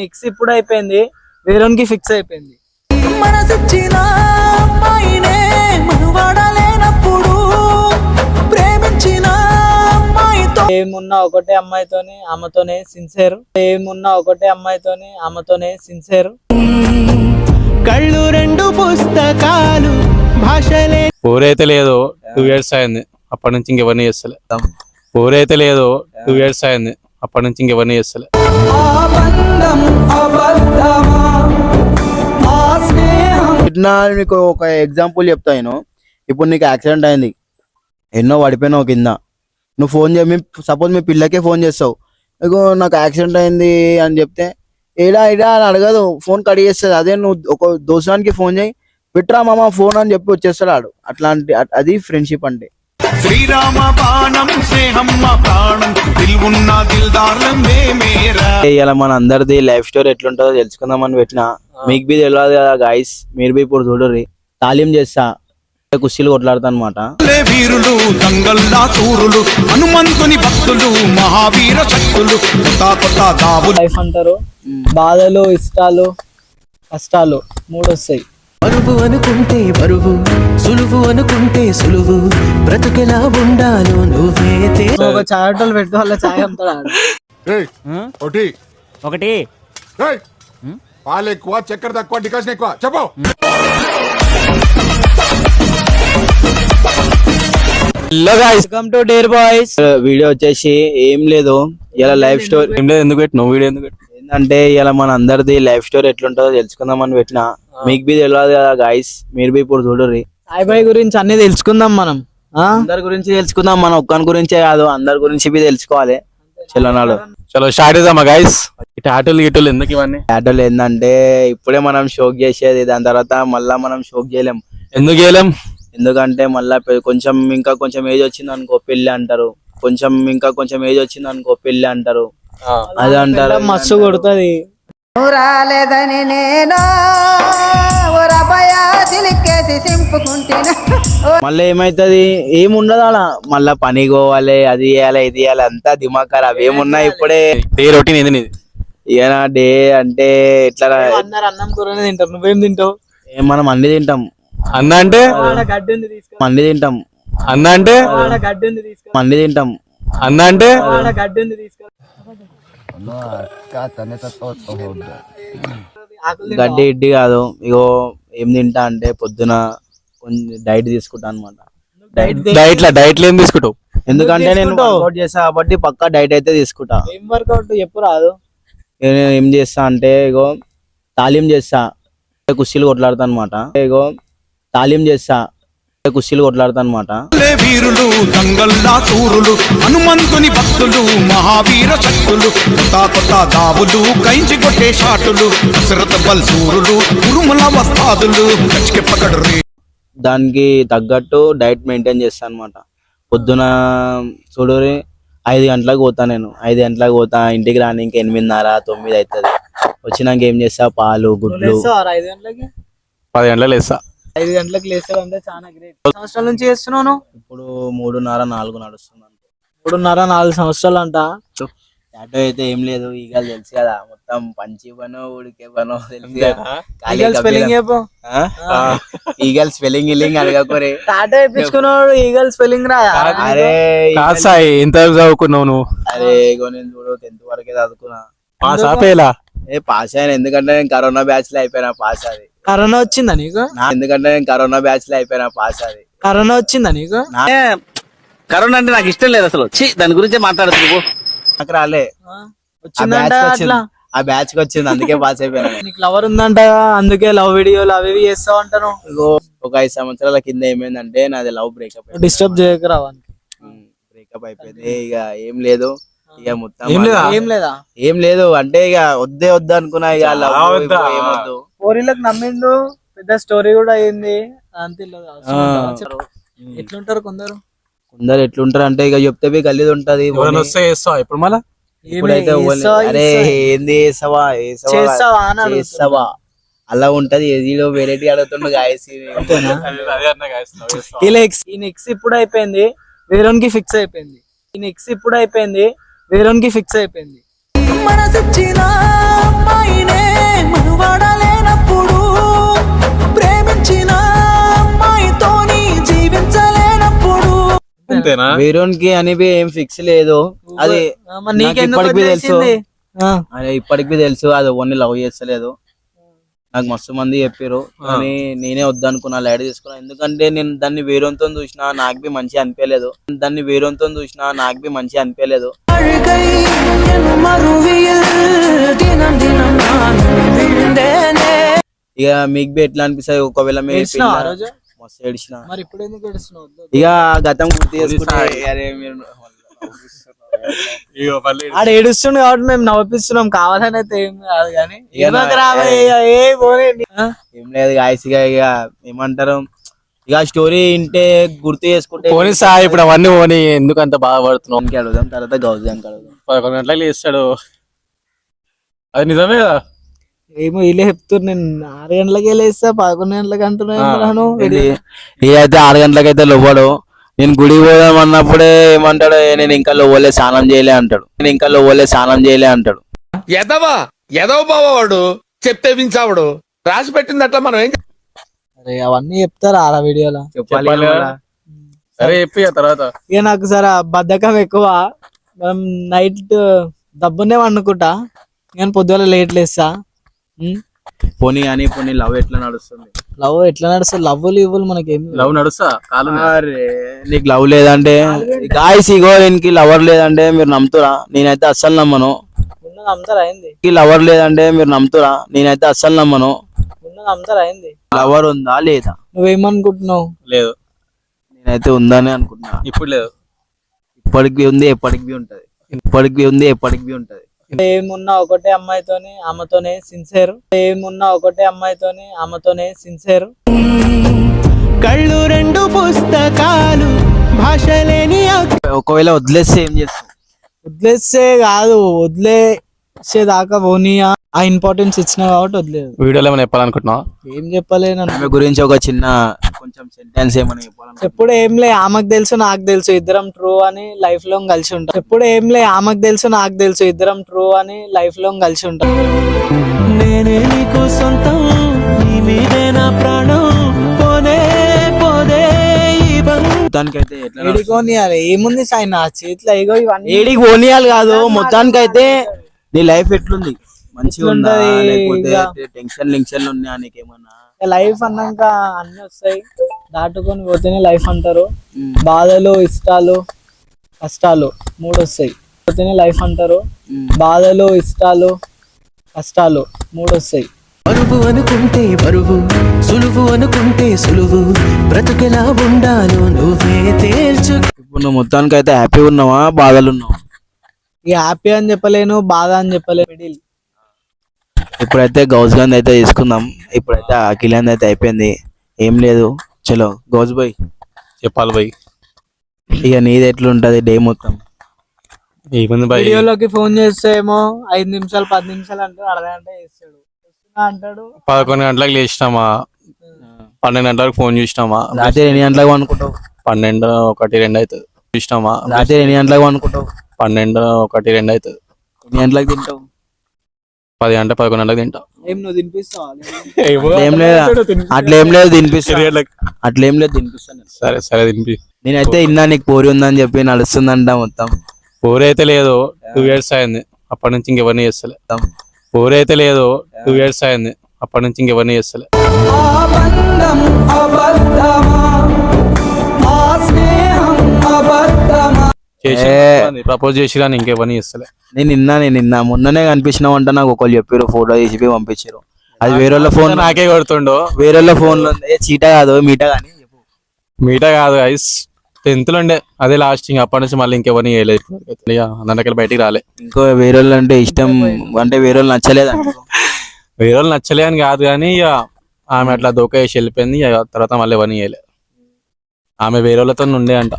Next ఇప్పుడు అయిపోయింది, వేరేకి fix అయిపోయింది. మనసిచ్చిన అమ్మాయినే మనువాడలేనప్పుడు ప్రేమించిన అమ్మాయితో ఏమున్నా ఒకటే అమ్మాయితోనే ఆమెతోనే సిన్సియర్, ఏమున్నా ఒకటే అమ్మాయితోనే ఆమెతోనే సిన్సియర్. కళ్ళు రెండు పుస్తకాలు భాషలే ఊరైతే లేదు 2 years అయింది, అప్పటి నుంచి ఇంకెవరిని చేస్తలే. ఊరైతే లేదు 2 years అయింది, అప్పటి నుంచి ఇంకెవరిని చేస్తలే. ఇట్లా నీకు ఒక ఎగ్జాంపుల్ చెప్తాను. ఇప్పుడు నీకు యాక్సిడెంట్ అయింది, ఎన్నో పడిపోయినావు కింద, నువ్వు ఫోన్ సపోజ్ మీ పిల్లకే ఫోన్ చేస్తావు, ఇగో నాకు యాక్సిడెంట్ అయింది అని చెప్తే ఏడా ఇడా అని అడగదు, ఫోన్ కట్ చేస్తుంది. అదే నువ్వు ఒక దోసానికి ఫోన్ చేయి, పెట్టరా మామ ఫోన్ అని చెప్పి వచ్చేస్తాడు ఆడు. అట్లాంటి అది ఫ్రెండ్షిప్ అంటే. శ్రీరామ బాణం స్నేహమ్మ ప్రాణం దిల్వున్న దిల్దార్లం మేమేరా. ఇలా మన అందరిది లైఫ్ స్టోరీ ఎట్లుంటుందో తెలుసుకుందామని పెట్టినా. మీకు బి తెలియదు కదా గాయస్, మీరు బి ఇప్పుడు చూడరు. తాలీం చేస్తా, కుస్తీలు కొట్లాడతా అనమాట. వీరులు దంగల్లా సూరులు హనుమంతుని భక్తులు మహావీర శక్తులు లైఫ్ అంటారు, బాధలు ఇష్టాలు కష్టాలు 3 వస్తాయి. బరువు అనుకుంటే బరువు, సులువు అనుకుంటే సులువు, బ్రతుకెలా ఉండాలో నువ్వే. ఒక చాయ్ హోటల్ పెట్టి వాళ్ళ చాయ్ అమ్ముతాడు. ఒకటి పాలు ఎక్కువ, చక్కెర తక్కువ, డికాషన్ ఎక్కువ చెప్పు. Welcome to dare boys. Video వచ్చేసి ఏం లేదు, ఇలా లైఫ్ స్టోరీ ఏం లేదు, ఎందుకు పెట్టినావు వీడియో? ఎందుకు పెట్టినావు? ఏంటంటే ఇలా మన అందరిది లైఫ్ స్టోరీ ఎట్లుంటుందో తెలుసుకుందామని పెట్టినా. మీకు బి తెలియదు కదా గాయస్, మీరు బి ఇప్పుడు చూడరు. సాయిబాయి గురించి అన్ని తెలుసుకుందాం మనం. అందరి గురించి తెలుసుకుందాం, మన ఒక్కని గురించే కాదు అందరి గురించి బి తెలుసుకోవాలి. చలో చలో స్టార్ట్ చేద్దామా గైస్? టాటోలు గిటోలు ఎందుకు ఇవన్నీ? టాటోలు ఏంటంటే ఇప్పుడే మనం షోక్ చేసేది, దాని తర్వాత మళ్ళా మనం షోక్ చేయలేం. ఎందుకు చేయలేం? ఎందుకంటే మళ్ళా కొంచెం ఇంకా కొంచెం ఏజ్ వచ్చింది అనుకో పెళ్లి అంటారు, ఇంకా కొంచెం ఏజ్ వచ్చింది అనుకో పెళ్లి అంటారు, అది అంటారు. మస్తు కొడుతుంది. రాలేదని నేను మళ్ళీ ఏమైతుంది, ఏముండదు అలా. మళ్ళా పని పోవాలి, అది చేయాలి ఇది చేయాలి, అంతా దిమాకారు అవి ఏమున్నాయి. ఇప్పుడే డే రొటీన్ ఏంది నీది? ఇక డే అంటే ఎట్లా, అందరు అన్నం కూరనే తింటారు, నువ్వేం తింటావు? మనం అన్ని తింటాం. అన్న అంటే గడ్డి ఉంది తీసుకో, అన్ని తింటాం. అన్న అంటే గడ్డి ఉంది తీసుకో, అన్ని తింటాం. అన్న అంటే గడ్డి ఉంది తీసుకో. గడ్డి ఇడ్డి కాదు. ఇగో ఏం తింటా అంటే పొద్దున కొంచెం డైట్ తీసుకుంటా అనమాట. డైట్ ఏం తీసుకుంటావు? ఎందుకంటే నేను వర్కౌట్ చేస్తా కాబట్టి పక్కా డైట్ అయితే తీసుకుంటా. ఏం వర్కౌట్ చెప్పు రాదు. నేను ఏం చేస్తా అంటే ఇగో తాలీం చేస్తా, కుస్తీలు కొట్లాడతా అనమాట. ఇగో తాలీం చేస్తా, కుస్తీలు కొట్లాడతా అనమాట. వీరులు దంగల్లా సూరులు హనుమంతుని భక్తులు మహావీర శక్తులు దావులు కైంచి కొట్టే షాటులు దశరథ బల్సూరులు ఉరుముల వస్తాదులు పకడ్రీ. దానికి తగ్గట్టు డైట్ మెయింటైన్ చేస్తా అనమాట. పొద్దున చూడరి 5 గంటలకు పోతా, నేను 5 గంటలకు పోతా, ఇంటికి రాని ఇంకా 8:30 9 అవుతుంది. వచ్చినాక ఏం చేస్తా, పాలు గుడ్లు. 5 గంటలకి 10 గంటలకు లేస్తా. 5 గంటలకు లేస్తావు అంటే చాలా గ్రేట్. సంవత్సరాల నుంచి చేస్తున్నాను. ఇప్పుడు 3:30 4 నడుస్తుంది. 3:30 4 సంవత్సరాలు అంట. టాటో అయితే ఏం లేదు, ఈగలు తెలుసు కదా, మొత్తం పంచి పనో ఉడికే పనో తెలుసు. ఈగల్ స్పెల్లింగ్ ఇల్లింగ్ అడగకూరే. టాటో వేయించుకున్నాడు, ఈగల్ స్పెల్లింగ్ రా. అరే ఎంత చదువుకున్నావు నువ్వు? అరే ఇగో నేను చూడు 10th వరకే చదువుకున్నా. పాస్ ఆపేలా? పాస్ అయ్యాను, ఎందుకంటే నేను కరోనా బ్యాచ్ లో అయిపోయినా పాస్. అది కరోనా వచ్చిందా నీకు? ఎందుకంటే నేను కరోనా బ్యాచ్ లో అయిపోయినా పాస్. అది కరోనా వచ్చిందా నీకు? కరోనా అంటే నాకు ఇష్టం లేదు అసలు, దాని గురించే మాట్లాడుతు. నాకు రాలే, వచ్చిందంట. అట్లా ఆ బ్యాచ్ కి వచ్చింది, అందుకే పాస్ అయిపోయినా. నీకు లవర్ ఉందంట, అందుకే లవ్ వీడియోలు అవి చేస్తావు అంటాను. ఒక 5 సంవత్సరాల కింద ఏమైందంటే నాది లవ్ బ్రేకప్. డిస్టర్బ్ చేయకరా. బ్రేకప్ అయిపోయింది, ఇక ఏం లేదు. ఇక మొత్తం ఏం లేదు అంటే ఇక వద్దే వద్దు అనుకున్నా. ఇక ఏమొద్దు, స్టోరీలకు నమ్మిండు, పెద్ద స్టోరీ కూడా అయింది. అంతే ఎట్లుంటారు కొందరు ఎట్లుంటారు అంటే ఇక చెప్తే గలీజ్ ఉంటది. ఇప్పుడు మళ్ళా ఇప్పుడైతే అరే ఏంది చేస్తావా అలా ఉంటది. ఏదో వెరైటీ అడుగుతుండు గాయస్. ఈ నెక్స్ట్ ఇప్పుడు అయిపోయింది, వేరేకి ఫిక్స్ అయిపోయింది. ఈ నెక్స్ట్ ఇప్పుడు అయిపోయింది, వేరేకి ఫిక్స్ అయిపోయింది. మనసిచ్చిన అమ్మాయినే మనువాడలేనప్పుడు ప్రేమించిన అమ్మాయితోని జీవించలేనప్పుడు అంతేనా? వేరేకి అని ఏం ఫిక్స్ లేదు. అది మరి నీకెందుకు నాకు ఇప్పటికి తెలుసు. వదిలేసింది? ఆ, అది ఇప్పటికి తెలుసు అది ఓన్లీ లవ్ చేస్తలేదు. నాకు మస్తు మంది చెప్పారు కానీ నేనే వద్దనుకున్నా, లైట్ తీసుకున్నా. ఎందుకంటే నేను దాన్ని వేరేతో చూసినా నాకు బి మంచి అనిపించలేదు. அழுகை என் மறுவியில் தினம் தினம் நான் விழுந்தேனே. ఇక మీకు బి ఎట్లా అనిపిస్తుంది ఒకవేళ మీరు ఏడ్చినావా ఆ రోజు? మస్తు ఏడిచిన. మరి ఇప్పుడు ఎందుకు ఏడుస్తున్నావు? వద్దు. ఇక గతం గుర్తు చేసుకుంటే అరే మీరు ఆడ ఏడుస్తుండు కాబట్టి మేము నవ్విస్తున్నాం, కావాలని అయితే ఏం కాదు కానీ ఇక ఏం లేదు గాయస్. ఇక ఏమంటారు ఇక స్టోరీ వింటే గుర్తు చేసుకుంటే పోనీ సాయి ఇప్పుడు అవన్నీ పోనీ ఎందుకు అంత బాధపడుతున్నావు? ఇంకే అడుగుదాం, తర్వాత గౌజానికి అడుగుదాం. 11 గంటలకు లేస్తాడు, అది నిజమే కదా? ఏమో వీళ్ళే చెప్తున్నారు. నేను 6 గంటలకే లేస్తా, 11 గంటలకు అంటున్నాను. ఇదైతే 6 గంటలకైతే లోవాడు. నేను గుడికి పోదాం అన్నప్పుడే ఏమంటాడు, నేను ఇంకా లోవలే స్నానం చేయలే అంటాడు. ఎదవా ఎదవ బావాడు చెప్తే వించావాడు రాసి పెట్టింది అట్లా మనం ఏం అరే అవన్నీ చెప్తారా ఆ వీడియోలో? చెప్పాలి చెప్పాలి కదా. కదా. సరే చెప్పి ఆ తర్వాత ఇక నాకు సరే బద్ధకం ఎక్కువ. మనం నైట్ దబ్బునే వండుకుంటా కానీ పొద్దున లేట్ లేస్తా. పోనీ కానీ పోనీ లవ్ ఎట్లా నడుస్తుంది? లవ్ ఎట్లా నడుస్తుంది? లవ్వులు ఇవ్వలు మనకేం లవ్ నడుస్తా కాలు అరే నీకు లవ్ లేదంటే గాయస్ ఇగో దీనికి లవర్ లేదంటే మీరు నమ్ముతురా? నేనైతే అస్సలు నమ్మను. ఉన్నది అంతా అయింది. లవర్ లేదంటే మీరు నమ్ముతురా? నేనైతే అస్సలు నమ్మను. ఉన్నది అంతా అయింది. లవర్ ఉందా లేదా? నువ్వేమనుకుంటున్నావు? లేదు, నేనైతే ఉందని అనుకుంటున్నా. ఇప్పుడు లేదు. ఇప్పటికి ఉంది, ఎప్పటికి ఉంటది. ఏమున్నా ఒకటే అమ్మాయితోని ఆమెతోనే సిన్సియర్. కళ్ళు 2 పుస్తకాలు భాష లేని ఒకవేళ వదిలేస్తే ఏం చేస్తాం? వదిలేస్తే కాదు, వదిలేసేదాకా పోనీయా. ఆ ఇంపార్టెన్స్ ఇచ్చిన కాబట్టి వదిలేదు. వీడియోలో ఏమైనా చెప్పాలనుకుంటున్నావా? ఏం చెప్పలేను. ఆమె గురించి ఒక చిన్న కొంచెం సెంటెన్స్ ఏమైనా చెప్పాలనుకుంటున్నా? ఎప్పుడు ఏం లే, ఆమెకు తెలుసు నాకు తెలుసు, ఇద్దరం ట్రూ అని లైఫ్ లాంగ్ కలిసి ఉంటాం. ఎప్పుడు ఏం లే, ఆమెకు తెలుసు నాకు తెలుసు, ఇద్దరం ట్రూ అని లైఫ్ లాంగ్ కలిసి ఉంటాం. నేనే నీకు సొంతం, నీ మీదే నా ప్రాణం, పోదే పోదే ఈ మొత్తానికైతే ఎట్లా ఏడికోనియాలి ఏముంది సాయి నా చేతిలో? ఇగో ఇవన్నీ ఏడికి పోనీయాలి కాదు, మొత్తానికైతే నీ లైఫ్ ఎట్లుంది? మంచిగా ఉందా ఎట్లుంటది? లేకపోతే ఇక టెన్షన్ ఉన్నాయా నీకేమన్నా? లైఫ్ అన్నాక అన్ని వస్తాయి, దాటుకొని పోతేనే లైఫ్ అంటారు. బాధలు ఇష్టాలు కష్టాలు 3 వస్తాయి, పోతేనే లైఫ్ అంటారు. బాధలు ఇష్టాలు కష్టాలు 3 వస్తాయి. బరువు అనుకుంటే బరువు, సులువు అనుకుంటే సులువు, బ్రతుకెలా ఉండాలో నువ్వే తేల్చు. ఇప్పుడు నువ్వు మొత్తానికైతే హ్యాపీ ఉన్నావా, బాధలు ఉన్నావా? ఇక హ్యాపీ అని చెప్పలేను, బాధ అని చెప్పలేను, మిడిల్. ఇప్పుడైతే గౌజ్ గంజ్ అయితే తీసుకుందాం. ఇప్పుడైతే అఖిల్ అయితే అయిపోయింది, ఏం లేదు. చలో గౌజ్ బాయ్ చెప్పాలి భయ్. ఇక నీది ఎట్లుంటది డే మొత్తం? ఏముంది భయ్, వీడియోలోకి ఫోన్ చేస్తే ఏమో 5 నిమిషాలు 10 నిమిషాలు అంటాడు, అర్ధగంట చేస్తాడు, వస్తున్నా అంటాడు. 11 గంటలకు లేచినామా, 12 గంటలకు ఫోన్ చూసినామా, రాత్రి ఎన్ని గంటలకు అనుకుంటావు? 12, 1, 2 అవుతుంది. చూసినామా, రాత్రి ఎన్ని గంటలకు అనుకుంటావు? 12, 1, 2 అవుతుంది. ఎన్ని గంటలకు తింటావు? 10 గంట 11 గంటలకు తింటా. ఏం నువ్వు తినిపిస్తావా? ఏం లేదు, అట్లేం లేదు తినిపిస్తాను. అట్లేం లేదు తినిపిస్తాను. సరే సరే తినిపి. నేనైతే ఇన్నా నీకు పోరి ఉందని చెప్పి నడుస్తుందంట మొత్తం. ఊరైతే లేదు, 2 years అయింది, అప్పటి నుంచి ఇంకెవరిని చేస్తలే. ఊరైతే లేదు, 2 years అయింది, అప్పటి నుంచి ఇంకెవరిని చేస్తలే. ప్రపోజ్ చేసి కానీ ఇంకెవరిని చేస్తలే. నేను నిన్న మొన్ననే కనిపించినావు అంట, నాకు ఒకళ్ళు చెప్పారు, ఫోటో తీసి పంపించారు. అది వేరే ఫోన్, నాకే కొడుతుండో. వేరే ఫోన్ లో ఏ చీట కాదు మీట కానీ మీట కాదు ఐస్ 10th లో ఉండే, అదే లాస్ట్. ఇంకా అప్పటి నుంచి మళ్ళీ ఇంకెవరిని చేయలేదు. అందుకే బయటికి రాలే. ఇంకో వేరే అంటే ఇష్టం అంటే వేరే నచ్చలేదు. వేరే వాళ్ళు నచ్చలే అని కాదు కానీ ఇక ఆమె అట్లా దోక వేసి వెళ్ళిపోయింది. ఇక తర్వాత మళ్ళీ ఎవరిని చేయలే. ఆమె వేరే వాళ్ళతో ఉండే అంట,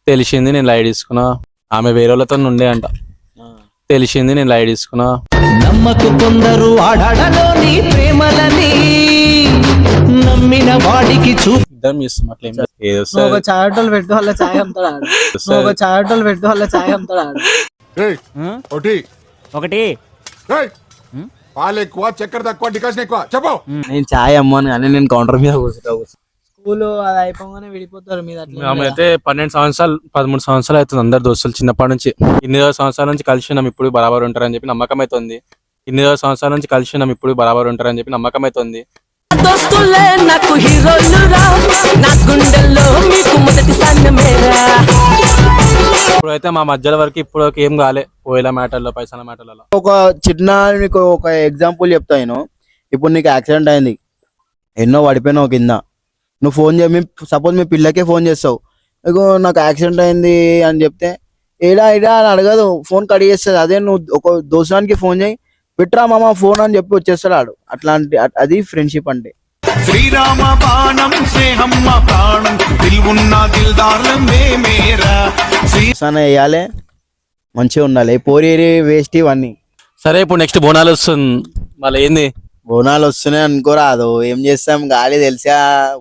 తెలిసింది, నేను లైట్ తీసుకున్నా. ఆమె వేరే వాళ్ళతో ఉండే అంట, తెలిసింది, నేను లైట్ తీసుకున్నా. నమ్మకు కొందరు ఆడలోని ప్రేమలని, నమ్మిన వాడికి ఇద్దరం చేస్తాం అట్లా. ఏం లేదు. ఏదో నువ్వు ఒక చాయటోలు పెట్టు వాళ్ళ చాయ్ అమ్ముతాడు. ఒకటి పాలు ఎక్కువ చక్కెర తక్కువ డికాషన్ ఎక్కువ చెప్పు. నేను ఛాయ్ అమ్మాను కానీ నేను కౌంటర్ మీద కూర్చుంటా. స్కూల్ అది అయిపోగానే విడిపోతారు మీద అట్లా ఆమె అయితే 12 సంవత్సరాలు 13 సంవత్సరాలు అవుతుంది అందరు దోస్తులు చిన్నప్పటి నుంచి. ఇన్ని సంవత్సరాల నుంచి కలిసి ఉన్నాం, ఇప్పుడు బరాబర్ ఉంటారని చెప్పి నమ్మకం అవుతుంది. ఇన్ని సంవత్సరాల నుంచి కలిసి ఉన్నాం, ఇప్పుడు బరాబర్ ఉంటారని చెప్పి నమ్మకం అవుతుంది. దోస్తులే నాకు హీరోలురా, నా గుండెల్లో మీకు మొదటి స్థానమేరా. ఇప్పుడైతే మా మధ్యలో వరకు ఇప్పుడు ఏం కాలే, పోయేలా మ్యాటర్లో పైసల మ్యాటర్లలో. ఒక చిన్న మీకు ఒక ఎగ్జాంపుల్ చెప్తా నేను. ఇప్పుడు నీకు యాక్సిడెంట్ అయింది, ఎన్నో పడిపోయినావు కింద. నువ్వు ఫోన్ సపోజ్ మీ పిల్లకే ఫోన్ చేస్తావు, ఇగో నాకు యాక్సిడెంట్ అయింది అని చెప్తే ఏడా ఏడా అని అడగదు, ఫోన్ కట్ చేస్తుంది. అదే నువ్వు ఒక దోస్తానికి ఫోన్ చేయి, పెట్టరా మామ ఫోన్ అని చెప్పి వచ్చేస్తాడు ఆడు. అట్లాంటి అది ఫ్రెండ్షిప్ అంటే. శ్రీరామ బాణం స్నేహమ్మ ప్రాణం దిల్వున్న దిల్దార్లం మేమేరా. వేయాలి, మంచిగా ఉండాలి. పోరేరి వేస్ట్ ఇవన్నీ. సరే ఇప్పుడు నెక్స్ట్ బోనాలు వస్తుంది, మళ్ళీ ఏంది బోనాలు వస్తున్నాయి అనుకోరాదు, ఏం చేస్తాం గాలి తెలిసా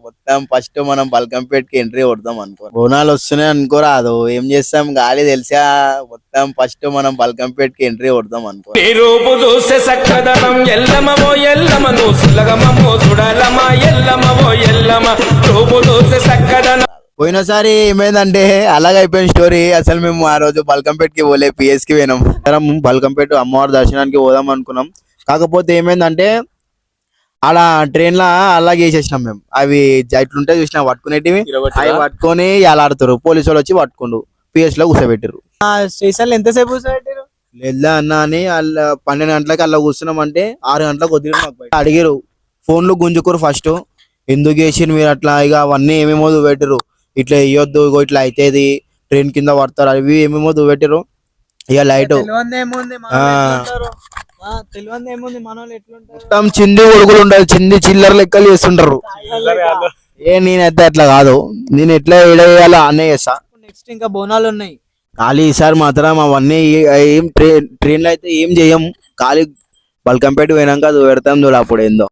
మొత్తం. ఫస్ట్ మనం బల్కంపేట్కి ఎంట్రీ కొడతాం అనుకో. బోనాలు వస్తున్నాయి అనుకోరాదు, ఏం చేస్తాం గాలి తెలిసా మొత్తం. ఫస్ట్ మనం బల్కంపేట్కి ఎంట్రీ కొడతాం అనుకో. రూపు చూసే సక్కదనం ఎల్లమో ఎల్లమను సులగమో చూడాలమా ఎల్లమో ఎల్లమ రూపు చూసే సక్కదనం. పోయినసారి ఏమైందంటే అలాగ అయిపోయిన స్టోరీ. అసలు మేము ఆ రోజు బల్కంపేట్కి పోలే, పిఎస్ కి పోయినాం. బల్కంపేట అమ్మవారి దర్శనానికి పోదాం అనుకున్నాం. కాకపోతే ఏమైందంటే ఆడ ట్రైన్ లా అలా చేసేసినాం మేము. అవి ఇట్లుంటే చూసినా పట్టుకునేటివి, అవి పట్టుకొని ఎలాడుతారు. పోలీసు వాళ్ళు వచ్చి పట్టుకుండు పిఎస్ లో కూర్చోబెట్టారు. స్టేషన్ లో ఎంతసేపు కూర్చోబెట్టారు? లేదా అన్న అని 12 గంటలకి అలా కూర్చున్నాం అంటే 6 గంటలకు వదిలి అడిగారు. ఫోన్లు గుంజుకోరు ఫస్ట్, ఎందుకు చేసిరు మీరు అట్లా, ఇక అవన్నీ ఏమేమో పెట్టరు. ఇట్లా వేయొద్దు, ఇగో ఇట్లా అవుతుంది, ట్రైన్ కింద పడతారు, అవి ఏమేమో పెట్టరు. ఇక లైట్ తెలియదు ఏముంది మన వాళ్ళు ఎట్లుంటారు. మొత్తం చింది కొడుకులు ఉంటారు, చింది చిల్లర లెక్కలు చేస్తుంటారు. నేనైతే అట్లా కాదు, నేను ఎట్లా వేయాలో అనే చేస్తా. నెక్స్ట్ ఇంకా బోనాలు ఉన్నాయి. ఖాళీ ఈసారి మాత్రం అవన్నీ ఏం ట్రైన్లో అయితే ఏం చెయ్యం. ఖాళీ బల్కంపేట పోయినాక అది పెడతాం చూడ, అప్పుడు ఏందో.